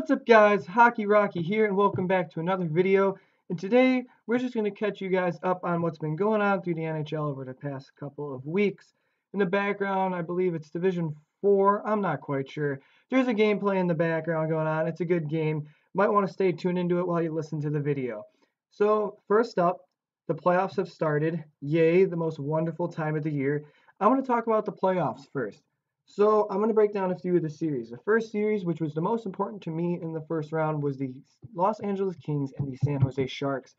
What's up guys, Hockey Rocky here and welcome back to another video. And today we're just going to catch you guys up on what's been going on through the NHL over the past couple of weeks. In the background, I believe it's Division 4, I'm not quite sure. There's a gameplay in the background going on, it's a good game. Might want to stay tuned into it while you listen to the video. So first up, the playoffs have started. Yay, the most wonderful time of the year. I want to talk about the playoffs first. So I'm going to break down a few of the series. The first series, which was the most important to me in the first round, was the Los Angeles Kings and the San Jose Sharks.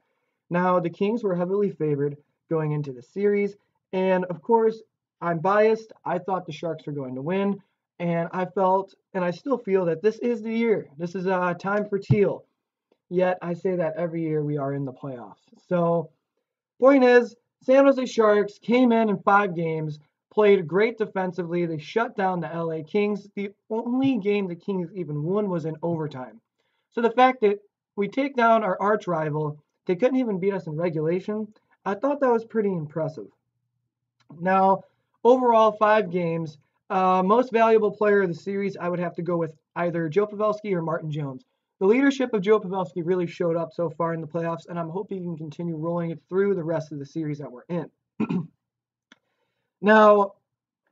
Now, the Kings were heavily favored going into the series, and of course, I'm biased. I thought the Sharks were going to win, and I felt, and I still feel, that this is the year. This is time for teal. Yet, I say that every year we are in the playoffs. So, point is, San Jose Sharks came in 5 games, played great defensively. They shut down the LA Kings. The only game the Kings even won was in overtime. So the fact that we take down our arch rival, they couldn't even beat us in regulation, I thought that was pretty impressive. Now, overall, 5 games. Most valuable player of the series, I would have to go with either Joe Pavelski or Martin Jones. The leadership of Joe Pavelski really showed up so far in the playoffs, and I'm hoping he can continue rolling it through the rest of the series that we're in. Now,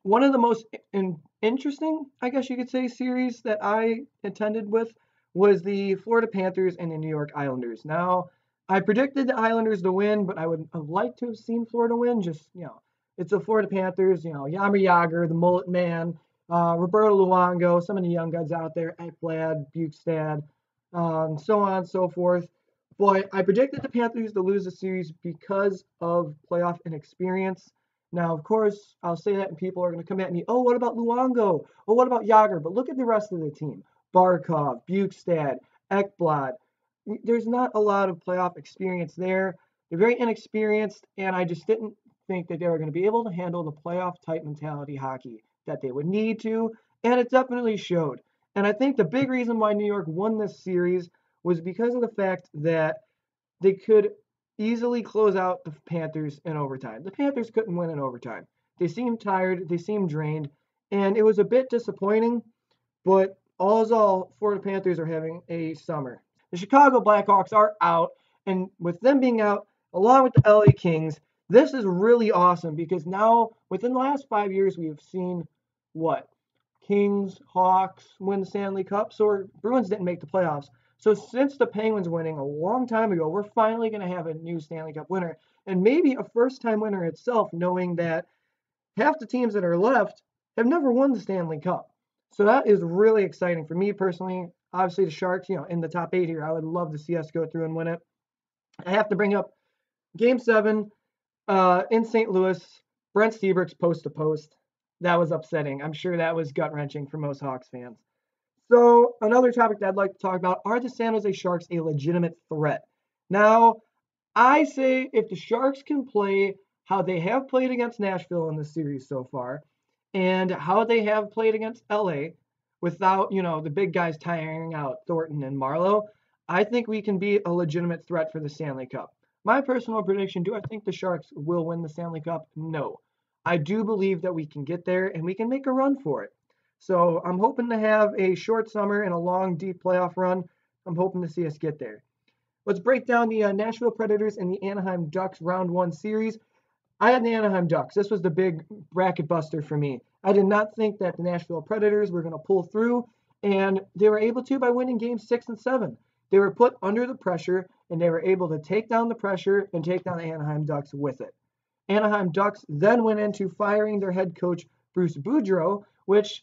one of the most interesting, I guess you could say, series that I attended with was the Florida Panthers and the New York Islanders. Now, I predicted the Islanders to win, but I would have liked to have seen Florida win. Just, it's the Florida Panthers, Jaromir Jagr, the Mullet Man, Roberto Luongo, some of the young guys out there, Ekblad, Bukestad, so on and so forth. Boy, I predicted the Panthers to lose the series because of playoff inexperience. Now, of course, I'll say that and people are going to come at me, oh, what about Luongo? Oh, what about Jagr? But look at the rest of the team. Barkov, Bukestad, Ekblad. There's not a lot of playoff experience there. They're very inexperienced, and I just didn't think that they were going to be able to handle the playoff-type mentality hockey that they would need to, and it definitely showed. And I think the big reason why New York won this series was because of the fact that they could easily close out the Panthers in overtime. The Panthers couldn't win in overtime. They seemed tired, they seemed drained, and it was a bit disappointing, but all in all, Florida Panthers are having a summer. The Chicago Blackhawks are out, and with them being out, along with the LA Kings, this is really awesome because now, within the last 5 years, we have seen what? Kings, Hawks win the Stanley Cup, so Bruins didn't make the playoffs. So since the Penguins winning a long time ago, we're finally going to have a new Stanley Cup winner, and maybe a first-time winner itself, knowing that half the teams that are left have never won the Stanley Cup. So that is really exciting for me personally. Obviously, the Sharks, in the top 8 here, I would love to see us go through and win it. I have to bring up Game 7 in St. Louis, Brent Seabrook's post-to-post. That was upsetting. I'm sure that was gut-wrenching for most Hawks fans. So another topic that I'd like to talk about, are the San Jose Sharks a legitimate threat? Now, I say if the Sharks can play how they have played against Nashville in the series so far, and how they have played against LA without, the big guys tiring out Thornton and Marleau, I think we can be a legitimate threat for the Stanley Cup. My personal prediction, do I think the Sharks will win the Stanley Cup? No. I do believe that we can get there and we can make a run for it. So I'm hoping to have a short summer and a long, deep playoff run. I'm hoping to see us get there. Let's break down the Nashville Predators and the Anaheim Ducks Round 1 series. I had the Anaheim Ducks. This was the big bracket buster for me. I did not think that the Nashville Predators were going to pull through, and they were able to by winning games 6 and 7. They were put under the pressure, and they were able to take down the pressure and take down the Anaheim Ducks with it. Anaheim Ducks then went into firing their head coach, Bruce Boudreau, which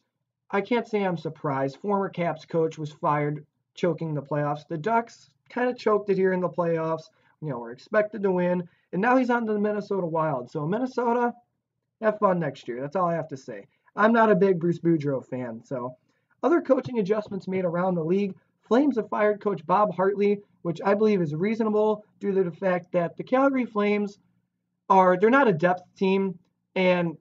I can't say I'm surprised. Former Caps coach was fired, choking the playoffs. The Ducks kind of choked it here in the playoffs. We're expected to win. And now he's on to the Minnesota Wild. So Minnesota, have fun next year. That's all I have to say. I'm not a big Bruce Boudreau fan. So other coaching adjustments made around the league. Flames have fired coach Bob Hartley, which I believe is reasonable due to the fact that the Calgary Flames they're not a depth team. And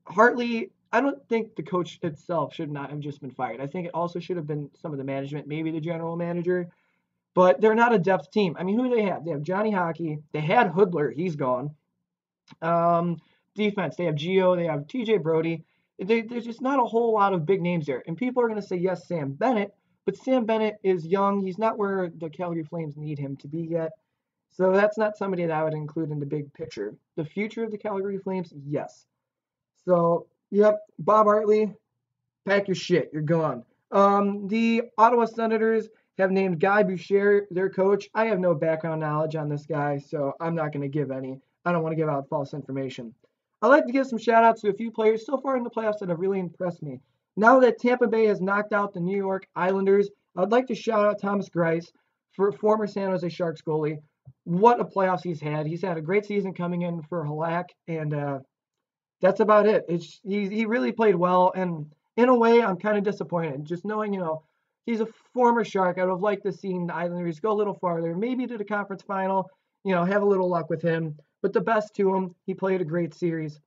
Hartley, I don't think the coach itself should not have just been fired. I think it also should have been some of the management, maybe the general manager. But they're not a depth team. I mean, who do they have? They have Johnny Hockey. They had Hoodler. He's gone. Defense, they have Gio. They have TJ Brody. There's just not a whole lot of big names there. And people are going to say, yes, Sam Bennett. but Sam Bennett is young. He's not where the Calgary Flames need him to be yet. So that's not somebody that I would include in the big picture. The future of the Calgary Flames, yes. So, yep, Bob Hartley, pack your shit. You're gone. The Ottawa Senators have named Guy Boucher their coach. I have no background knowledge on this guy, so I'm not going to give any. I don't want to give out false information. I'd like to give some shout outs to a few players so far in the playoffs that have really impressed me. Now that Tampa Bay has knocked out the New York Islanders, I'd like to shout out Thomas Greiss, for former San Jose Sharks goalie. What a playoffs he's had. He's had a great season coming in for Halak, and that's about it. He really played well, and in a way, I'm kind of disappointed. Just knowing, he's a former Shark. I would have liked to see the Islanders go a little farther, maybe to the conference final, have a little luck with him. But the best to him, he played a great series.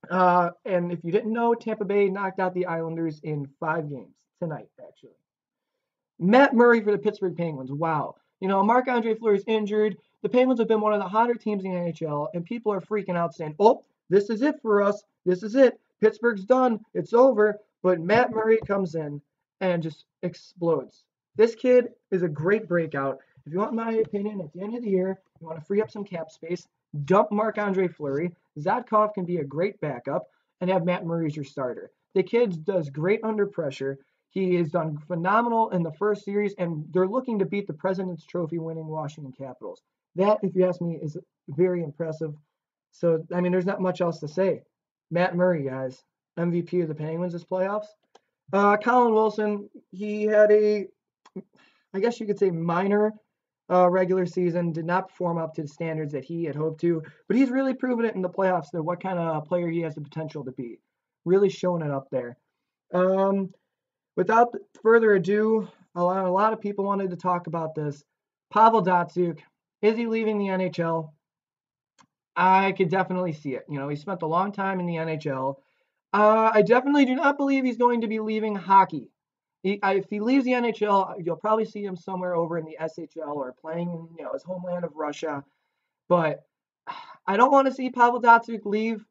And if you didn't know, Tampa Bay knocked out the Islanders in 5 games tonight, actually. Matt Murray for the Pittsburgh Penguins. Wow. Marc-Andre Fleury's injured. The Penguins have been one of the hotter teams in the NHL, and people are freaking out saying, oh, this is it for us. This is it. Pittsburgh's done. It's over. But Matt Murray comes in and just explodes. This kid is a great breakout. If you want my opinion, at the end of the year, you want to free up some cap space, dump Marc-Andre Fleury. Zadkov can be a great backup, and have Matt Murray as your starter. The kid does great under pressure. He has done phenomenal in the first series, and they're looking to beat the President's Trophy winning Washington Capitals. That, if you ask me, is very impressive. So, there's not much else to say. Matt Murray, guys, MVP of the Penguins this playoffs. Colin Wilson, he had I guess you could say minor regular season, did not perform up to the standards that he had hoped to, but he's really proven it in the playoffs that what kind of player he has the potential to be. Really showing it up there. Without further ado, a lot of people wanted to talk about this. Pavel Datsyuk, is he leaving the NHL? I could definitely see it. He spent a long time in the NHL. I definitely do not believe he's going to be leaving hockey. If he leaves the NHL, you'll probably see him somewhere over in the SHL or playing in his homeland of Russia. But I don't want to see Pavel Datsyuk leave.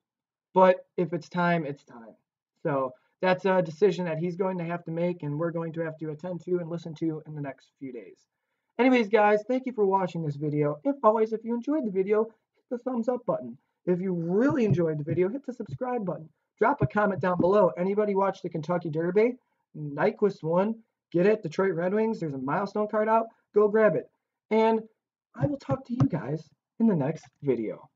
But if it's time, it's time. So that's a decision that he's going to have to make, and we're going to have to attend to and listen to in the next few days. Anyways, guys, thank you for watching this video. If you enjoyed the video, hit the thumbs up button. If you really enjoyed the video, hit the subscribe button. Drop a comment down below. Anybody watch the Kentucky Derby? Nyquist won. Get it? Detroit Red Wings. There's a milestone card out. Go grab it. And I will talk to you guys in the next video.